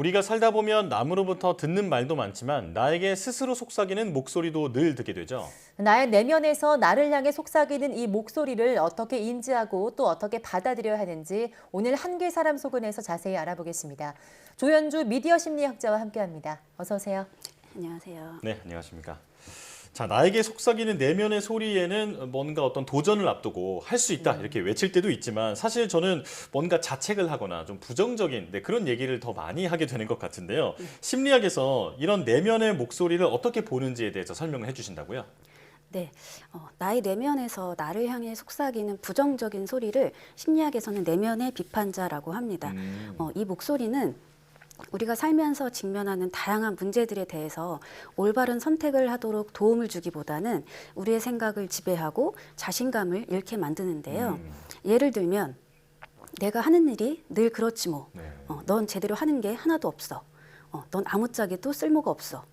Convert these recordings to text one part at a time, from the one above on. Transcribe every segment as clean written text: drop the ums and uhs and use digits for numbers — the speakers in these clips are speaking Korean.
우리가 살다 보면 남으로부터 듣는 말도 많지만 나에게 스스로 속삭이는 목소리도 늘 듣게 되죠. 나의 내면에서 나를 향해 속삭이는 이 목소리를 어떻게 인지하고 또 어떻게 받아들여야 하는지 오늘 한글 사람 속은에서 자세히 알아보겠습니다. 조현주 미디어 심리학자와 함께합니다. 어서 오세요. 안녕하세요. 네, 안녕하십니까. 자, 나에게 속삭이는 내면의 소리에는 뭔가 어떤 도전을 앞두고 할 수 있다 이렇게 외칠 때도 있지만 사실 저는 뭔가 자책을 하거나 좀 부정적인 그런 얘기를 더 많이 하게 되는 것 같은데요. 심리학에서 이런 내면의 목소리를 어떻게 보는지에 대해서 설명을 해주신다고요? 네, 나의 내면에서 나를 향해 속삭이는 부정적인 소리를 심리학에서는 내면의 비판자라고 합니다. 이 목소리는 우리가 살면서 직면하는 다양한 문제들에 대해서 올바른 선택을 하도록 도움을 주기보다는 우리의 생각을 지배하고 자신감을 잃게 만드는데요. 예를 들면 내가 하는 일이 늘 그렇지 뭐. 넌 제대로 하는 게 하나도 없어. 넌 아무짝에도 쓸모가 없어.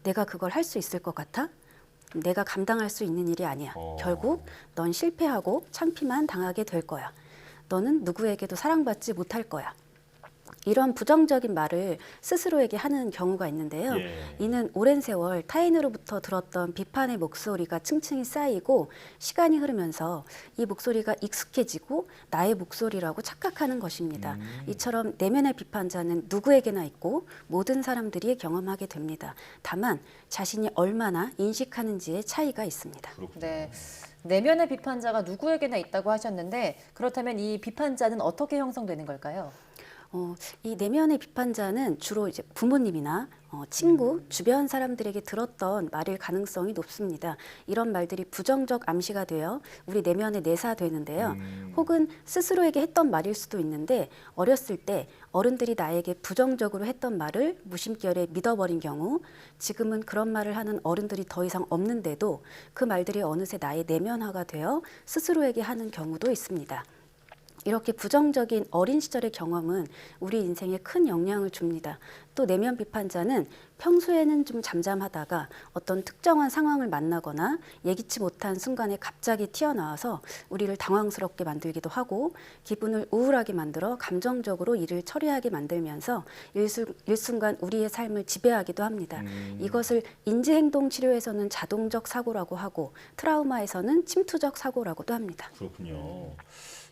내가 그걸 할 수 있을 것 같아? 내가 감당할 수 있는 일이 아니야. 결국 넌 실패하고 창피만 당하게 될 거야. 너는 누구에게도 사랑받지 못할 거야. 이런 부정적인 말을 스스로에게 하는 경우가 있는데요. 이는 오랜 세월 타인으로부터 들었던 비판의 목소리가 층층이 쌓이고 시간이 흐르면서 이 목소리가 익숙해지고 나의 목소리라고 착각하는 것입니다. 이처럼 내면의 비판자는 누구에게나 있고 모든 사람들이 경험하게 됩니다. 다만 자신이 얼마나 인식하는지의 차이가 있습니다. 네, 내면의 비판자가 누구에게나 있다고 하셨는데 그렇다면 이 비판자는 어떻게 형성되는 걸까요? 이 내면의 비판자는 주로 이제 부모님이나 친구, 주변 사람들에게 들었던 말일 가능성이 높습니다. 이런 말들이 부정적 암시가 되어 우리 내면에 내사되는데요. 혹은 스스로에게 했던 말일 수도 있는데 어렸을 때 어른들이 나에게 부정적으로 했던 말을 무심결에 믿어버린 경우 지금은 그런 말을 하는 어른들이 더 이상 없는데도 그 말들이 어느새 나의 내면화가 되어 스스로에게 하는 경우도 있습니다. 이렇게 부정적인 어린 시절의 경험은 우리 인생에 큰 영향을 줍니다. 또 내면 비판자는 평소에는 좀 잠잠하다가 어떤 특정한 상황을 만나거나 예기치 못한 순간에 갑자기 튀어나와서 우리를 당황스럽게 만들기도 하고 기분을 우울하게 만들어 감정적으로 일을 처리하게 만들면서 일순간 우리의 삶을 지배하기도 합니다. 이것을 인지행동 치료에서는 자동적 사고라고 하고 트라우마에서는 침투적 사고라고도 합니다. 그렇군요.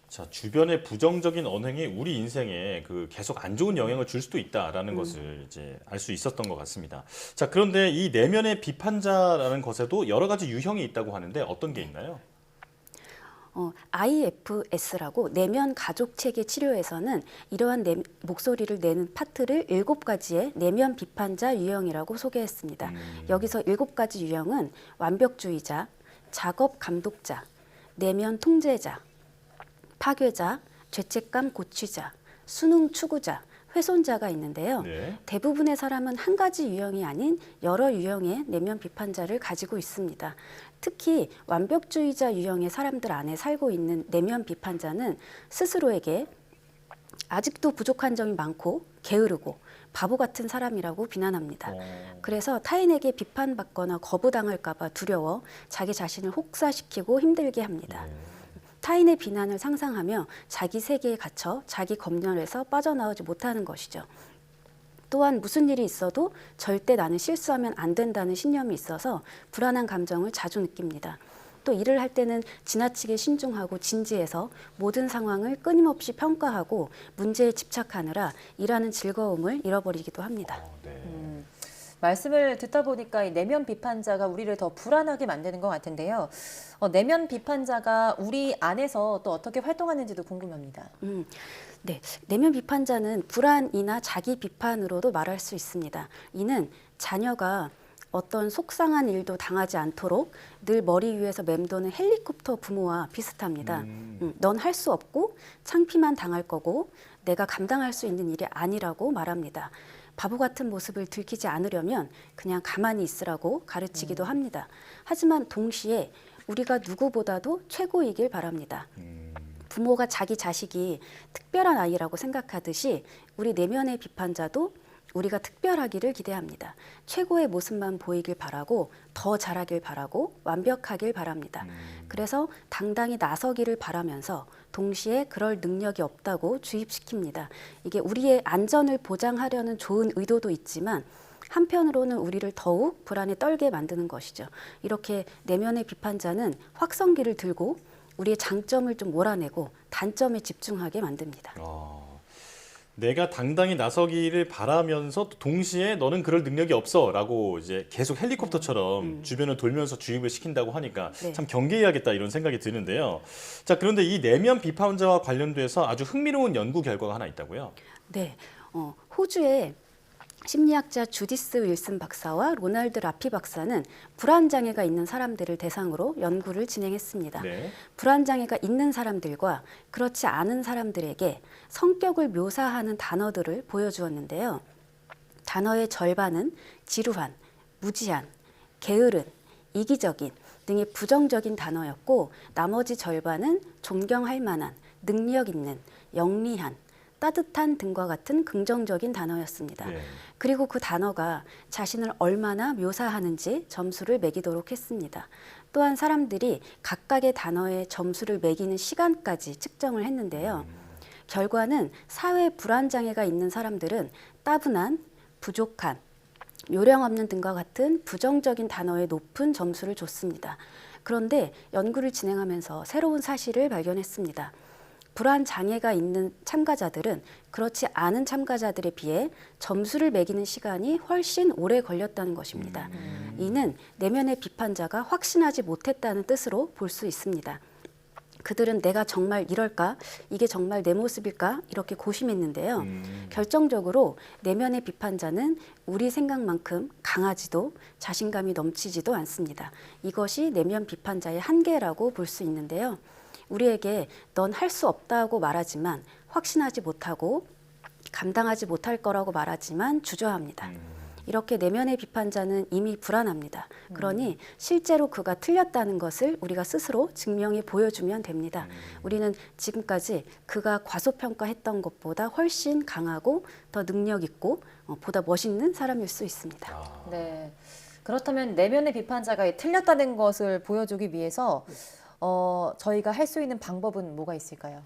자, 주변의 부정적인 언행이 우리 인생에 계속 안 좋은 영향을 줄 수도 있다라는 것을 이제 알 수 있었던 것 같습니다. 자, 그런데 이 내면의 비판자라는 것에도 여러 가지 유형이 있다고 하는데 어떤 게 있나요? IFS라고 내면 가족 체계 치료에서는 이러한 목소리를 내는 파트를 7가지의 내면 비판자 유형이라고 소개했습니다. 여기서 7가지 유형은 완벽주의자, 작업 감독자, 내면 통제자, 파괴자, 죄책감 고취자, 수능 추구자, 훼손자가 있는데요. 대부분의 사람은 한 가지 유형이 아닌 여러 유형의 내면 비판자를 가지고 있습니다. 특히 완벽주의자 유형의 사람들 안에 살고 있는 내면 비판자는 스스로에게 아직도 부족한 점이 많고 게으르고 바보 같은 사람이라고 비난합니다. 그래서 타인에게 비판받거나 거부당할까 봐 두려워 자기 자신을 혹사시키고 힘들게 합니다. 타인의 비난을 상상하며 자기 세계에 갇혀 자기 검열에서 빠져나오지 못하는 것이죠. 또한 무슨 일이 있어도 절대 나는 실수하면 안 된다는 신념이 있어서 불안한 감정을 자주 느낍니다. 또 일을 할 때는 지나치게 신중하고 진지해서 모든 상황을 끊임없이 평가하고 문제에 집착하느라 일하는 즐거움을 잃어버리기도 합니다. 말씀을 듣다 보니까 이 내면 비판자가 우리를 더 불안하게 만드는 것 같은데요. 내면 비판자가 우리 안에서 또 어떻게 활동하는지도 궁금합니다. 네, 내면 비판자는 불안이나 자기 비판으로도 말할 수 있습니다. 이는 자녀가 어떤 속상한 일도 당하지 않도록 늘 머리 위에서 맴도는 헬리콥터 부모와 비슷합니다. 넌 할 수 없고 창피만 당할 거고 내가 감당할 수 있는 일이 아니라고 말합니다. 바보 같은 모습을 들키지 않으려면 그냥 가만히 있으라고 가르치기도 합니다. 하지만 동시에 우리가 누구보다도 최고이길 바랍니다. 부모가 자기 자식이 특별한 아이라고 생각하듯이 우리 내면의 비판자도 우리가 특별하기를 기대합니다. 최고의 모습만 보이길 바라고 더 잘하길 바라고 완벽하길 바랍니다. 그래서 당당히 나서기를 바라면서 동시에 그럴 능력이 없다고 주입시킵니다. 이게 우리의 안전을 보장하려는 좋은 의도도 있지만 한편으로는 우리를 더욱 불안에 떨게 만드는 것이죠. 이렇게 내면의 비판자는 확성기를 들고 우리의 장점을 좀 몰아내고 단점에 집중하게 만듭니다. 내가 당당히 나서기를 바라면서 동시에 너는 그럴 능력이 없어라고 이제 계속 헬리콥터처럼 주변을 돌면서 주입을 시킨다고 하니까 네. 참 경계해야겠다 이런 생각이 드는데요. 자, 그런데 이 내면 비판자와 관련돼서 아주 흥미로운 연구 결과가 하나 있다고요? 네, 호주의 심리학자 주디스 윌슨 박사와 로날드 라피 박사는 불안장애가 있는 사람들을 대상으로 연구를 진행했습니다. 네. 불안장애가 있는 사람들과 그렇지 않은 사람들에게 성격을 묘사하는 단어들을 보여주었는데요. 단어의 절반은 지루한, 무지한, 게으른, 이기적인 등의 부정적인 단어였고 나머지 절반은 존경할 만한, 능력 있는, 영리한, 따뜻한 등과 같은 긍정적인 단어였습니다. 네. 그리고 그 단어가 자신을 얼마나 묘사하는지 점수를 매기도록 했습니다. 또한 사람들이 각각의 단어에 점수를 매기는 시간까지 측정을 했는데요. 결과는 사회 불안장애가 있는 사람들은 따분한, 부족한, 요령 없는 등과 같은 부정적인 단어에 높은 점수를 줬습니다. 그런데 연구를 진행하면서 새로운 사실을 발견했습니다. 불안 장애가 있는 참가자들은 그렇지 않은 참가자들에 비해 점수를 매기는 시간이 훨씬 오래 걸렸다는 것입니다. 이는 내면의 비판자가 확신하지 못했다는 뜻으로 볼 수 있습니다. 그들은 내가 정말 이럴까? 이게 정말 내 모습일까? 이렇게 고심했는데요. 결정적으로 내면의 비판자는 우리 생각만큼 강하지도 자신감이 넘치지도 않습니다. 이것이 내면 비판자의 한계라고 볼 수 있는데요. 우리에게 넌 할 수 없다고 말하지만 확신하지 못하고 감당하지 못할 거라고 말하지만 주저합니다. 이렇게 내면의 비판자는 이미 불안합니다. 그러니 실제로 그가 틀렸다는 것을 우리가 스스로 증명해 보여주면 됩니다. 우리는 지금까지 그가 과소평가했던 것보다 훨씬 강하고 더 능력 있고 보다 멋있는 사람일 수 있습니다. 네. 그렇다면 내면의 비판자가 틀렸다는 것을 보여주기 위해서 저희가 할 수 있는 방법은 뭐가 있을까요?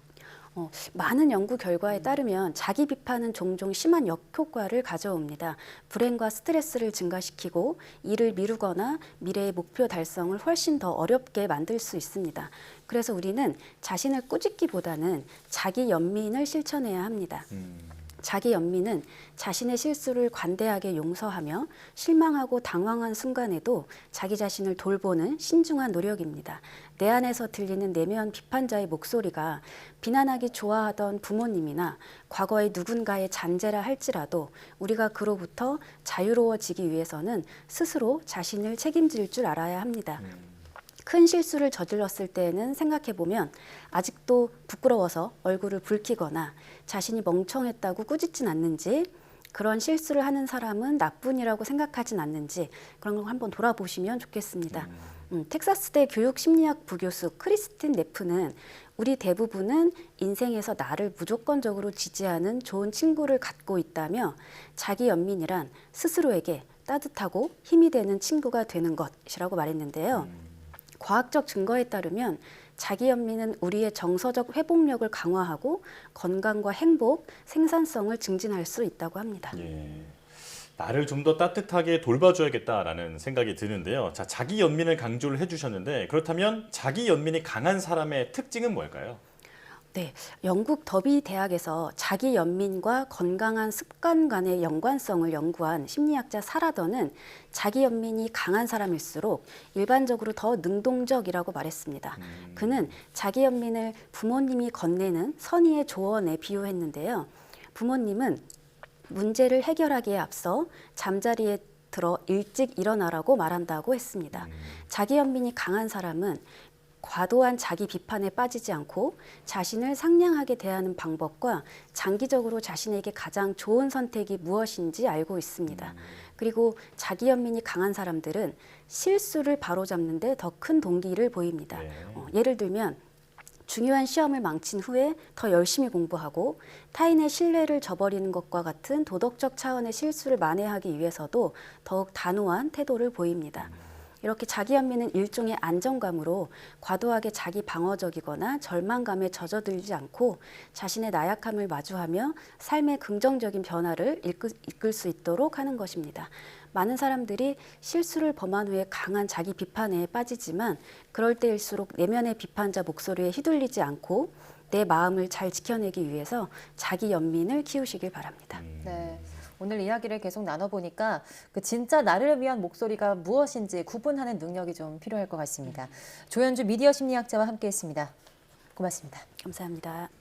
많은 연구 결과에 따르면 자기 비판은 종종 심한 역효과를 가져옵니다. 불행과 스트레스를 증가시키고 일을 미루거나 미래의 목표 달성을 훨씬 더 어렵게 만들 수 있습니다. 그래서 우리는 자신을 꾸짖기보다는 자기 연민을 실천해야 합니다. 자기 연민은 자신의 실수를 관대하게 용서하며 실망하고 당황한 순간에도 자기 자신을 돌보는 신중한 노력입니다. 내 안에서 들리는 내면 비판자의 목소리가 비난하기 좋아하던 부모님이나 과거의 누군가의 잔재라 할지라도 우리가 그로부터 자유로워지기 위해서는 스스로 자신을 책임질 줄 알아야 합니다. 큰 실수를 저질렀을 때에는 생각해보면 아직도 부끄러워서 얼굴을 붉히거나 자신이 멍청했다고 꾸짖진 않는지 그런 실수를 하는 사람은 나뿐이라고 생각하진 않는지 그런 걸 한번 돌아보시면 좋겠습니다. 텍사스대 교육심리학 부교수 크리스틴 네프는 우리 대부분은 인생에서 나를 무조건적으로 지지하는 좋은 친구를 갖고 있다며 자기 연민이란 스스로에게 따뜻하고 힘이 되는 친구가 되는 것이라고 말했는데요. 과학적 증거에 따르면 자기 연민은 우리의 정서적 회복력을 강화하고 건강과 행복, 생산성을 증진할 수 있다고 합니다. 예. 나를 좀 더 따뜻하게 돌봐줘야겠다라는 생각이 드는데요. 자, 자기 연민을 강조를 해주셨는데 그렇다면 자기 연민이 강한 사람의 특징은 뭘까요? 네, 영국 더비 대학에서 자기 연민과 건강한 습관 간의 연관성을 연구한 심리학자 사라더는 자기 연민이 강한 사람일수록 일반적으로 더 능동적이라고 말했습니다. 그는 자기 연민을 부모님이 건네는 선의의 조언에 비유했는데요. 부모님은 문제를 해결하기에 앞서 잠자리에 들어 일찍 일어나라고 말한다고 했습니다. 자기 연민이 강한 사람은 과도한 자기 비판에 빠지지 않고 자신을 상냥하게 대하는 방법과 장기적으로 자신에게 가장 좋은 선택이 무엇인지 알고 있습니다. 그리고 자기 연민이 강한 사람들은 실수를 바로잡는 데 더 큰 동기를 보입니다. 네. 예를 들면 중요한 시험을 망친 후에 더 열심히 공부하고 타인의 신뢰를 저버리는 것과 같은 도덕적 차원의 실수를 만회하기 위해서도 더욱 단호한 태도를 보입니다. 이렇게 자기 연민은 일종의 안정감으로 과도하게 자기 방어적이거나 절망감에 젖어들지 않고 자신의 나약함을 마주하며 삶의 긍정적인 변화를 이끌 수 있도록 하는 것입니다. 많은 사람들이 실수를 범한 후에 강한 자기 비판에 빠지지만 그럴 때일수록 내면의 비판자 목소리에 휘둘리지 않고 내 마음을 잘 지켜내기 위해서 자기 연민을 키우시길 바랍니다. 네. 오늘 이야기를 계속 나눠보니까 그 진짜 나를 위한 목소리가 무엇인지 구분하는 능력이 좀 필요할 것 같습니다. 조현주 미디어 심리학자와 함께했습니다. 고맙습니다. 감사합니다.